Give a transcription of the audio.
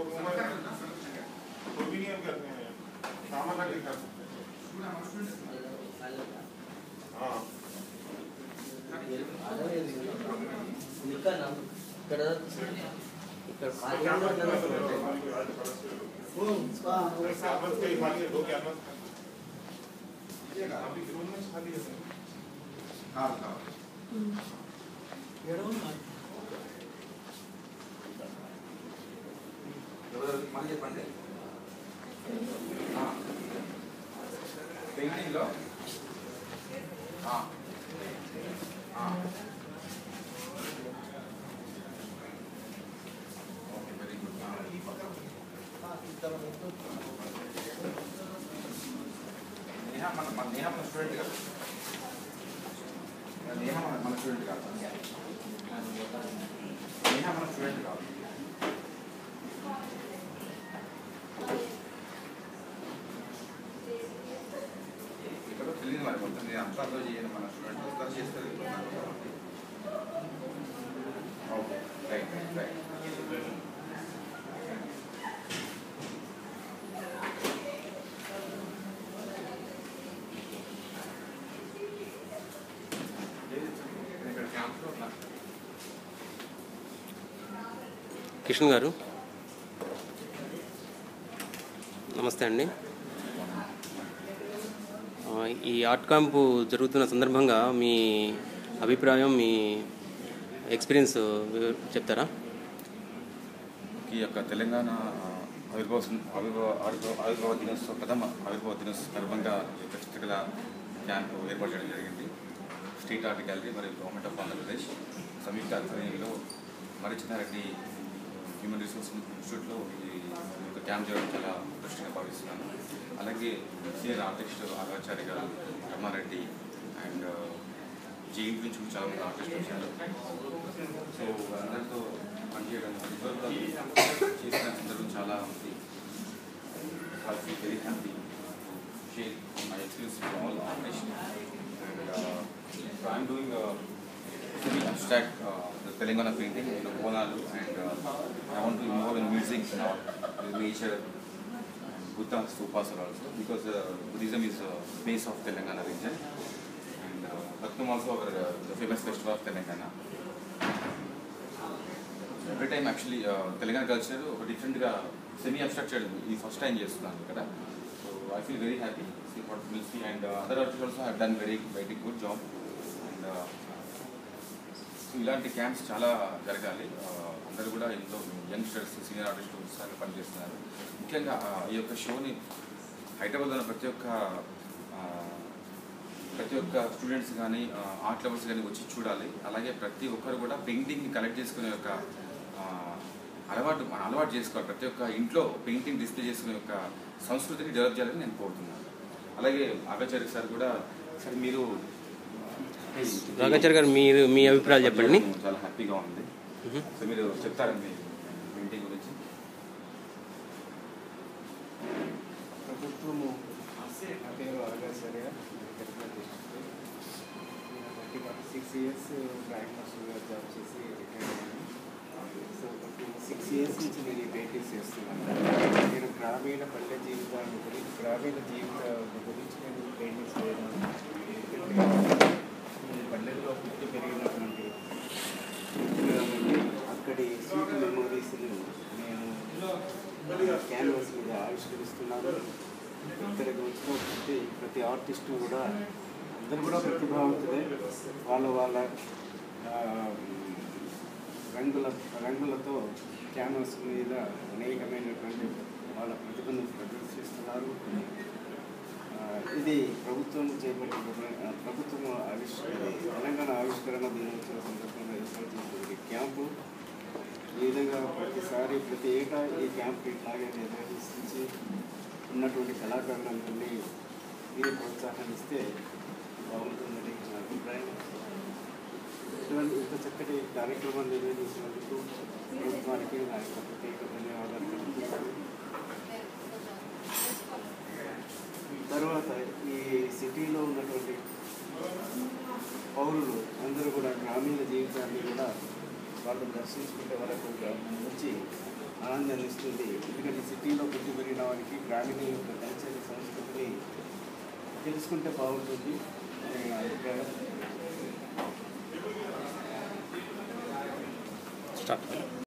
तो भी नहीं हम करते हैं सामान रख के कर सकते हाँ दो कैनवस अभी रूम में खाली है हाँ मళ్ళీ చెప్పండి పెయింటింగ్లో ఓకే వెరీ గుడ్ నేహా మన స్టూడెంట్ కదా నేహా మన స్టూడెంట్ కాదు నేహా మన స్టూడెంట్ కాదు తెలియదు మరి మొత్తం నేను అంతా చేయను మన స్టూడెంట్ అందరూ చేస్తారు ఓకే రైట్ రైట్ ఇక్కడ క్యాంప్లో ఉన్నా కిషన్ గారు నమస్తే అండి. ఈ ఆర్ట్ క్యాంపు జరుగుతున్న సందర్భంగా మీ అభిప్రాయం, మీ ఎక్స్పీరియన్స్ చెప్తారా? ఈ యొక్క తెలంగాణ ఆవిర్భావ దినోత్సవం ప్రథమ ఆవిర్భావ దినోత్సవం సందర్భంగా ఈ యొక్క చిత్రకళ క్యాంపు ఏర్పాటు చేయడం జరిగింది. స్ట్రీట్ ఆర్ట్ గ్యాలరీ మరియు గవర్నమెంట్ ఆఫ్ ఆంధ్రప్రదేశ్ సంయుక్త ఆధ్వర్యంలో మరి చిన్నారెడ్డి హ్యూమన్ రిసోర్స్ ఇన్స్టిట్యూట్లో ఈ యొక్క క్యాంప్ చేయడం చాలా దృష్టిగా భావిస్తున్నాను. అలాగే సీనియర్ ఆర్టిస్ట్ ఆగాచార్య గారు, రమారెడ్డి అండ్ జైన్ నుంచి చాలా మంది ఆర్టిస్ట్ వచ్చారు. సో అందరితో పనిచేయడం చేసిన సందర్భం చాలా ఉంది. Very happy share my experience with all artist and I'm doing semi abstract Telangana painting in Bonalu, and I want to involve in music now, nature, and Buddha stupas also, because Buddhism is base of Telangana region, and Bhatnam also the famous festival of Telangana. Every time actually Telangana culture different semi abstract is first time చేస్తున్నాను ఇక్కడ. So I feel very happy see what we see, and other artists also have done very good job, and ఇలాంటి camps చాలా జరగాలి. అందరూ కూడా ఎంతో youngsters, senior ఆర్టిస్టులు ఉత్సాహంగా పనిచేస్తున్నారు. ముఖ్యంగా ఈ యొక్క షోని హైదరాబాద్లో ఉన్న ప్రతి ఒక్క స్టూడెంట్స్ కానీ ఆర్ట్ లవర్స్ కానీ వచ్చి చూడాలి. అలాగే ప్రతి ఒక్కరు కూడా పెయింటింగ్ని కలెక్ట్ చేసుకునే యొక్క అలవాటు చేసుకోవాలి. ప్రతి ఒక్క ఇంట్లో పెయింటింగ్ డిస్ప్లే చేసుకునే యొక్క సంస్కృతిని డెవలప్ చేయాలని నేను కోరుతున్నాను. అలాగే ఆగాచార్య సార్ కూడా, సార్ మీరు రాఘాచార్య గారు మీ అభిప్రాయాలు చెప్పండి. చాలా హ్యాపీగా ఉంది. సో మీరు చెప్తారండి పెయింటింగ్ గురించి. ప్రభుత్వము నా పేరు ఆగాచార్య, 6 years బ్యాంక్ మాస్టర్గా జాబ్ చేసి రిటైర్ అయ్యాను. సో 6 years నుంచి నేను ఈ పెయింటింగ్స్ చేస్తున్నాను. నేను గ్రామీణ పల్లె జీవితాన్ని గురించి నేను పెయింటింగ్స్ చేయడం, పల్లెల్లో పుట్టి పెరిగినటువంటి కాబట్టి అక్కడి స్వీట్ మెమోరీస్ని నేను క్యాన్వాస్ మీద ఆవిష్కరిస్తున్నాను. ఇక్కడికి వచ్చిన ప్రతి ఆర్టిస్టు కూడా అందరూ కూడా ప్రతిభావంతులే. వాళ్ళ రంగులతో క్యాన్వాస్ మీద అనేకమైనటువంటి వాళ్ళ ప్రతిభను ప్రదర్శిస్తున్నారు. ఇది ప్రభుత్వం తెలంగాణ ఆవిష్కరణ దినోత్సవ సందర్భంగా ఏర్పాటు చేసిన క్యాంపు. ఈ విధంగా ప్రతి ఏటా ఈ క్యాంపు ఇట్లాగే నిర్వహించి ఉన్నటువంటి కళాకారులందరినీ దీన్ని ప్రోత్సాహాన్ని ఇస్తే బాగుంటుందని నా అభిప్రాయం. ఇటువంటి ఇంత చక్కటి కార్యక్రమాన్ని నిర్వహించినందుకు ప్రభుత్వానికి నా యొక్క ప్రత్యేక ధన్యవాదాలు తెలుపుతున్నాను. తర్వాత ఈ సిటీలో ఉన్నటువంటి పౌరులు అందరూ కూడా గ్రామీణ జీవితాన్ని కూడా వాళ్ళు దర్శించుకునే వరకు వచ్చి ఆనందాన్ని ఇస్తుంది. ఎందుకంటే సిటీలో పుట్టి పెరిగిన వారికి గ్రామీణ యొక్క కల్చర్ సంస్కృతిని తెలుసుకుంటే బాగుంటుంది అనే అభిప్రాయం. స్టార్ట్.